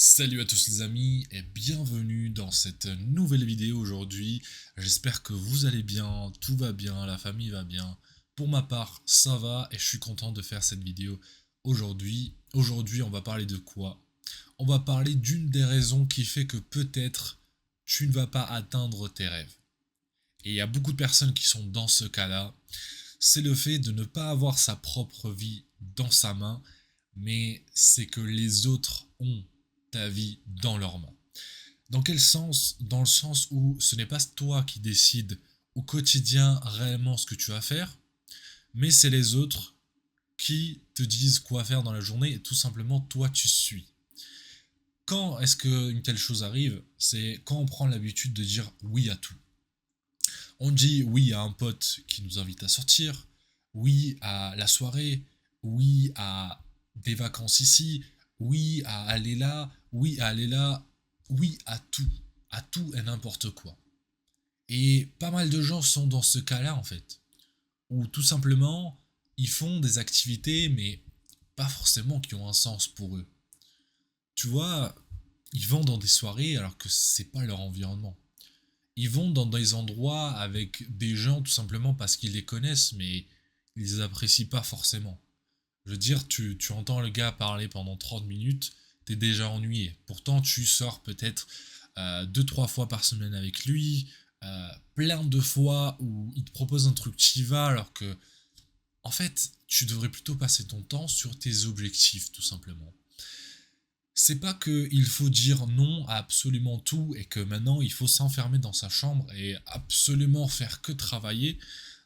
Salut à tous les amis et bienvenue dans cette nouvelle vidéo aujourd'hui. J'espère que vous allez bien, tout va bien, la famille va bien. Pour ma part, ça va et je suis content de faire cette vidéo aujourd'hui. Aujourd'hui, on va parler de quoi? On va parler d'une des raisons qui fait que peut-être tu ne vas pas atteindre tes rêves. Et il y a beaucoup de personnes qui sont dans ce cas-là. C'est le fait de ne pas avoir sa propre vie dans sa main, mais c'est que les autres ont ta vie dans leurs mains. Dans quel sens? Dans le sens où ce n'est pas toi qui décides au quotidien réellement ce que tu vas faire, mais c'est les autres qui te disent quoi faire dans la journée et tout simplement toi tu suis. Quand est-ce qu'une telle chose arrive? C'est quand on prend l'habitude de dire oui à tout. On dit oui à un pote qui nous invite à sortir, oui à la soirée, oui à des vacances ici, oui à aller là, oui à aller là, oui à tout et n'importe quoi. Et pas mal de gens sont dans ce cas-là en fait, où tout simplement ils font des activités mais pas forcément qui ont un sens pour eux. Tu vois, ils vont dans des soirées alors que c'est pas leur environnement. Ils vont dans des endroits avec des gens tout simplement parce qu'ils les connaissent, mais ils les apprécient pas forcément. Je veux dire, tu entends le gars parler pendant 30 minutes, t'es déjà ennuyé. Pourtant, tu sors peut-être 2-3 fois par semaine avec lui, plein de fois où il te propose un truc, tu y vas, alors que, en fait, tu devrais plutôt passer ton temps sur tes objectifs, tout simplement. C'est pas qu'il faut dire non à absolument tout et que maintenant il faut s'enfermer dans sa chambre et absolument faire que travailler.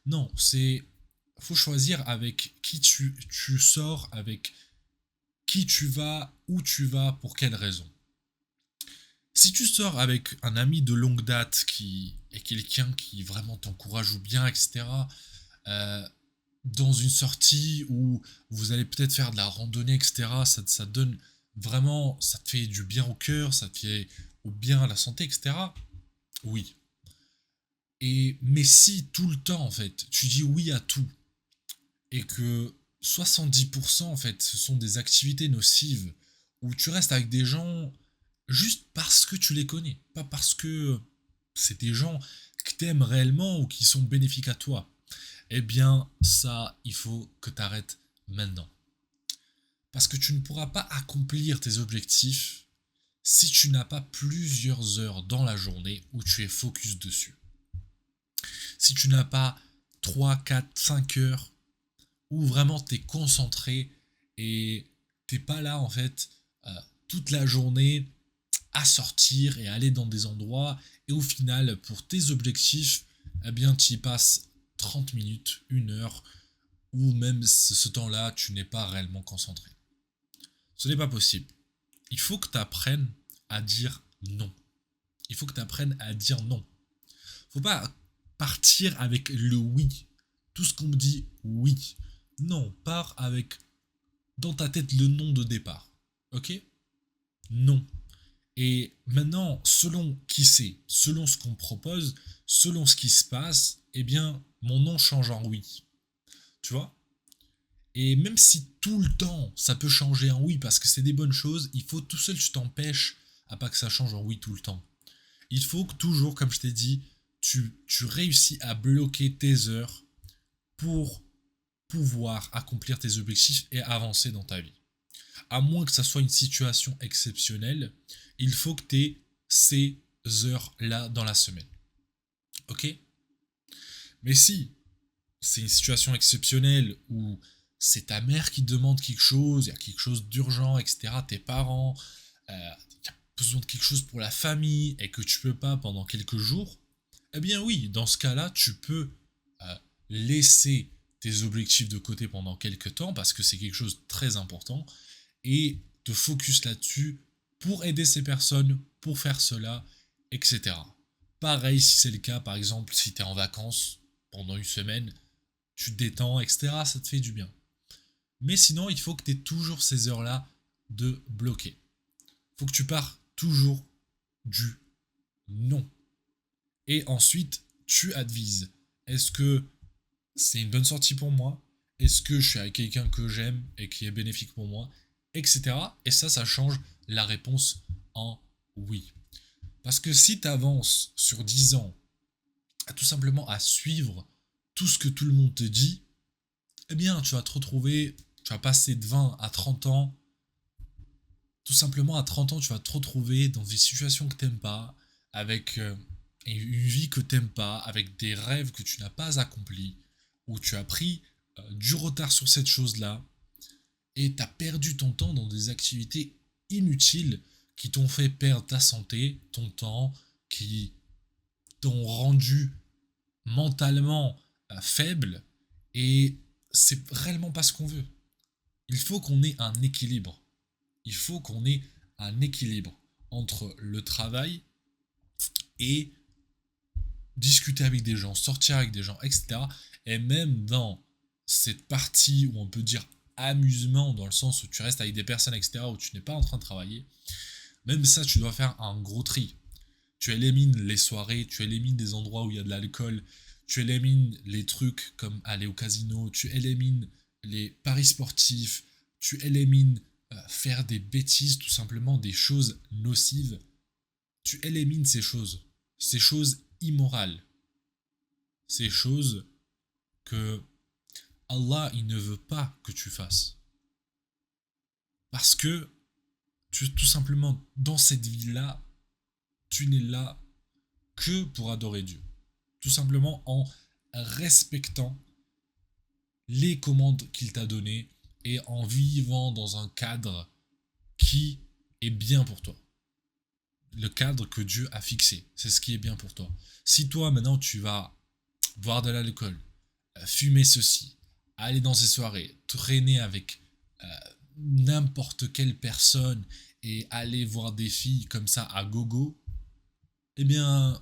Non, c'est faut choisir avec qui tu sors, avec qui tu vas, où tu vas, pour quelle raison. Si tu sors avec un ami de longue date qui est quelqu'un qui vraiment t'encourage ou bien, etc., euh, dans une sortie où vous allez peut-être faire de la randonnée, etc., ça donne vraiment, ça te fait du bien au cœur, ça te fait au bien à la santé, etc., oui. Mais si tout le temps, en fait, tu dis oui à tout, et que 70% en fait ce sont des activités nocives où tu restes avec des gens juste parce que tu les connais, pas parce que c'est des gens qui t'aiment réellement ou qui sont bénéfiques à toi. Eh bien ça, il faut que tu arrêtes maintenant. Parce que tu ne pourras pas accomplir tes objectifs si tu n'as pas plusieurs heures dans la journée où tu es focus dessus. Si tu n'as pas 3, 4, 5 heures où vraiment t'es concentré et t'es pas là en fait euh, toute la journée à sortir et à aller dans des endroits et au final pour tes objectifs eh bien tu y passes 30 minutes, 1 heure ou même ce temps-là tu n'es pas réellement concentré. Ce n'est pas possible. Il faut que tu apprennes à dire non. Il faut que tu apprennes à dire non. Faut pas partir avec le oui. Tout ce qu'on me dit oui. Non, pars avec dans ta tête le nom de départ. Ok? Non. Et maintenant, selon qui c'est, selon ce qu'on me propose, selon ce qui se passe, eh bien, mon nom change en oui. Tu vois? Et même si tout le temps ça peut changer en oui parce que c'est des bonnes choses, il faut tout seul tu t'empêches à pas que ça change en oui tout le temps. Il faut que toujours, comme je t'ai dit, tu réussis à bloquer tes heures pour pouvoir accomplir tes objectifs et avancer dans ta vie. À moins que ça soit une situation exceptionnelle, il faut que tu aies ces heures-là dans la semaine. Ok? Mais si c'est une situation exceptionnelle où c'est ta mère qui te demande quelque chose, il y a quelque chose d'urgent, etc., tes parents, il y a besoin de quelque chose pour la famille et que tu peux pas pendant quelques jours, eh bien oui, dans ce cas-là, tu peux euh, laisser tes objectifs de côté pendant quelques temps parce que c'est quelque chose de très important et te focus là-dessus pour aider ces personnes, pour faire cela, etc. Pareil si c'est le cas, par exemple, si tu es en vacances pendant une semaine, tu te détends, etc., ça te fait du bien. Mais sinon, il faut que tu aies toujours ces heures-là de bloquer. Il faut que tu pars toujours du non. Et ensuite, tu advises. Est-ce que c'est une bonne sortie pour moi? Est-ce que je suis avec quelqu'un que j'aime et qui est bénéfique pour moi? etc. Et ça change la réponse en oui. Parce que si tu avances sur 10 ans, tout simplement à suivre tout ce que tout le monde te dit, eh bien, tu vas te retrouver, tu vas passer de 20 à 30 ans. Tout simplement, à 30 ans, tu vas te retrouver dans des situations que t'aimes pas, avec une vie que t'aimes pas, avec des rêves que tu n'as pas accomplis, où tu as pris du retard sur cette chose-là, et tu as perdu ton temps dans des activités inutiles qui t'ont fait perdre ta santé, ton temps, qui t'ont rendu mentalement faible, et c'est réellement pas ce qu'on veut. Il faut qu'on ait un équilibre. Il faut qu'on ait un équilibre entre le travail et discuter avec des gens, sortir avec des gens, etc. Et même dans cette partie où on peut dire amusement, dans le sens où tu restes avec des personnes, etc., où tu n'es pas en train de travailler, même ça, tu dois faire un gros tri. Tu élimines les soirées, tu élimines des endroits où il y a de l'alcool, tu élimines les trucs comme aller au casino, tu élimines les paris sportifs, tu élimines faire des bêtises, tout simplement des choses nocives. Tu élimines ces choses immorales, ces choses que Allah il ne veut pas que tu fasses. Parce que tout simplement dans cette vie-là, tu n'es là que pour adorer Dieu. Tout simplement en respectant les commandes qu'il t'a données et en vivant dans un cadre qui est bien pour toi. Le cadre que Dieu a fixé, c'est ce qui est bien pour toi. Si toi maintenant tu vas boire de l'alcool, fumer ceci, aller dans ces soirées, traîner avec n'importe quelle personne et aller voir des filles comme ça à gogo, eh bien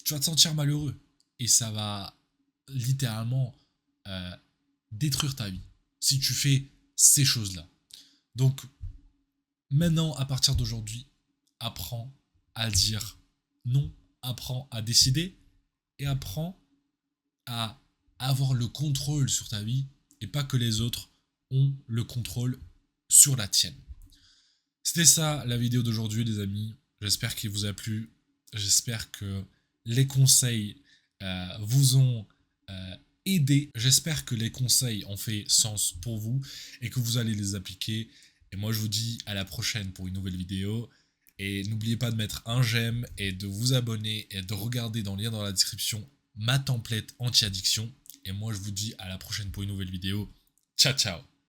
tu vas te sentir malheureux et ça va littéralement euh, détruire ta vie si tu fais ces choses-là. Donc maintenant, à partir d'aujourd'hui, apprends à dire non, apprends à décider et apprends à avoir le contrôle sur ta vie et pas que les autres ont le contrôle sur la tienne. C'était ça la vidéo d'aujourd'hui les amis, j'espère qu'il vous a plu, j'espère que les conseils vous ont aidé, j'espère que les conseils ont fait sens pour vous et que vous allez les appliquer. Et moi je vous dis à la prochaine pour une nouvelle vidéo. Et n'oubliez pas de mettre un j'aime et de vous abonner et de regarder dans le lien dans la description ma template anti-addiction. Et moi je vous dis à la prochaine pour une nouvelle vidéo. Ciao ciao.